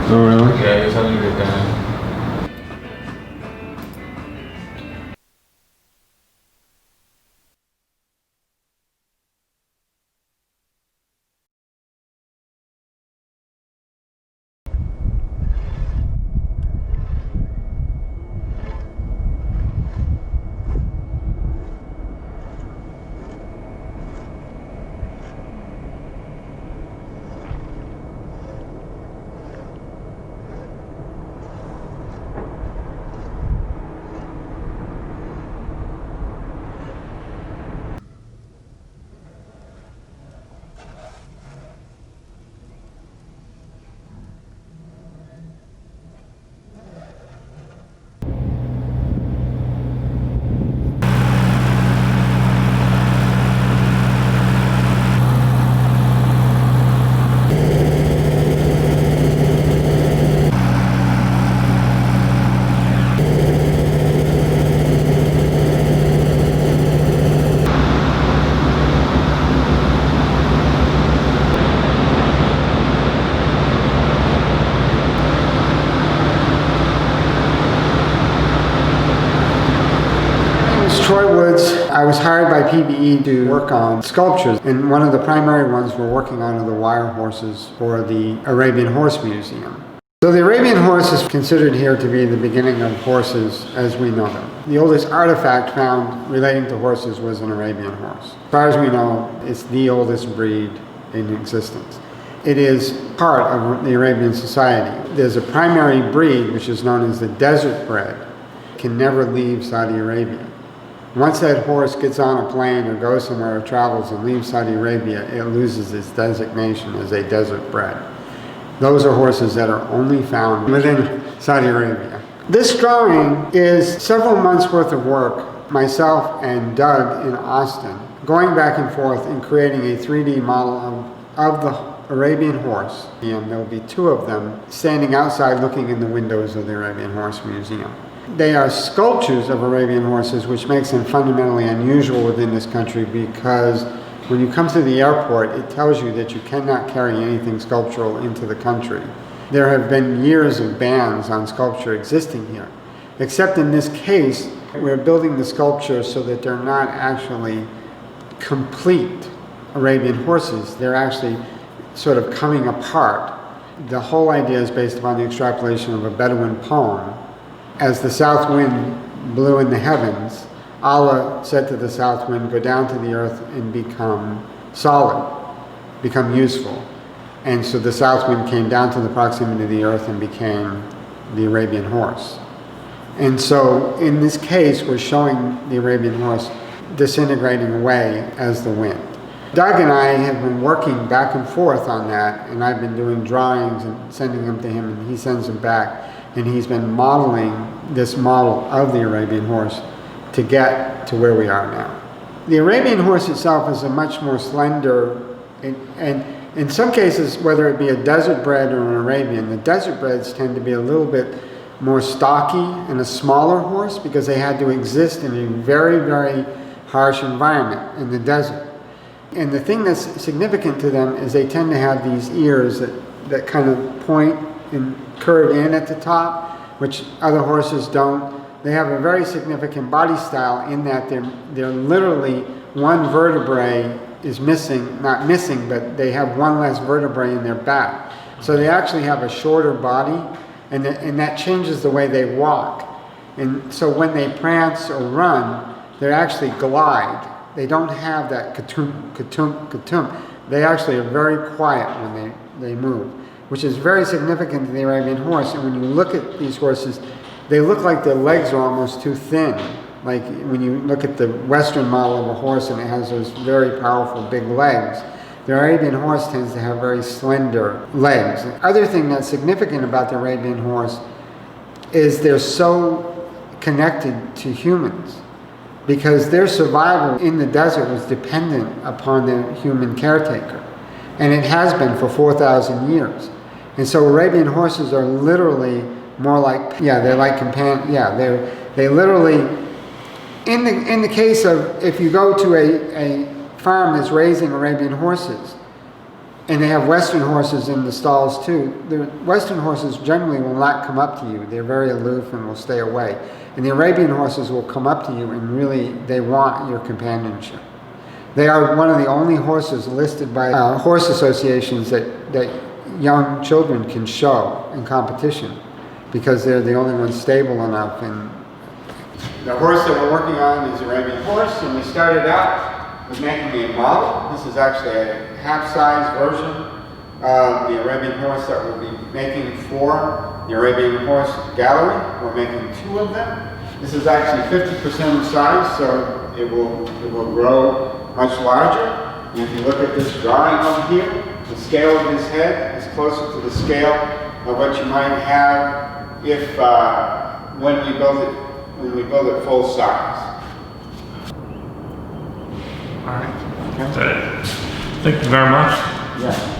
Oh, really? Yeah, he was having a good time. I was hired by PBE to work on sculptures, and one of the primary ones we're working on are the wire horses for the Arabian Horse Museum. So the Arabian horse is considered here to be the beginning of horses as we know them. The oldest artifact found relating to horses was an Arabian horse. As far as we know, it's the oldest breed in existence. It is part of the Arabian society. There's a primary breed, which is known as the desert bred, can never leave Saudi Arabia. Once that horse gets on a plane or goes somewhere or travels and leaves Saudi Arabia, it loses its designation as a desert bred. Those are horses that are only found within Saudi Arabia. This drawing is several months worth of work, myself and Doug in Austin, going back and forth and creating a 3D model of the Arabian horse. And there will be two of them standing outside looking in the windows of the Arabian Horse Museum. They are sculptures of Arabian horses, which makes them fundamentally unusual within this country because when you come to the airport, it tells you that you cannot carry anything sculptural into the country. There have been years of bans on sculpture existing here, except in this case, we're building the sculptures so that they're not actually complete Arabian horses. They're actually sort of coming apart. The whole idea is based upon the extrapolation of a Bedouin poem. As the south wind blew in the heavens, Allah said to the south wind, go down to the earth and become solid, become useful. And so the south wind came down to the proximity of the earth and became the Arabian horse. And so in this case, we're showing the Arabian horse disintegrating away as the wind. Doug and I have been working back and forth on that, and I've been doing drawings and sending them to him, and he sends them back. And he's been modeling this model of the Arabian horse to get to where we are now. The Arabian horse itself is a much more slender, and in some cases, whether it be a desert bred or an Arabian, the desert breds tend to be a little bit more stocky and a smaller horse because they had to exist in a very, very harsh environment in the desert. And the thing that's significant to them is they tend to have these ears that kind of point and curve in at the top, which other horses don't. They have a very significant body style in that they're literally one vertebrae is missing, not missing, but they have one less vertebrae in their back. So they actually have a shorter body, and that changes the way they walk. And so when they prance or run, they actually glide. They don't have that katum, katum, katum. They actually are very quiet when they move, which is very significant to the Arabian horse. And when you look at these horses, they look like their legs are almost too thin. Like when you look at the Western model of a horse and it has those very powerful big legs, the Arabian horse tends to have very slender legs. The other thing that's significant about the Arabian horse is they're so connected to humans because their survival in the desert was dependent upon the human caretaker. And it has been for 4,000 years. And so Arabian horses are literally more like, they're like companion, they literally, in the case of, if you go to a farm that's raising Arabian horses, And they have Western horses in the stalls too. The Western horses generally will not come up to you. They're very aloof and will stay away. And the Arabian horses will come up to you and really, they want your companionship. They are one of the only horses listed by horse associations that young children can show in competition because they're the only ones stable enough. And the horse that we're working on is Arabian horse, and we started out with making a model. This is actually a half-size version of the Arabian horse that we'll be making for the Arabian Horse Gallery. We're making 2 of them. This is actually 50% of size, so it will grow much larger. And if you look at this drawing over here, the scale of his head is closer to the scale of what you might have if when we build it full size. All right. Okay. Thank you very much. Yeah.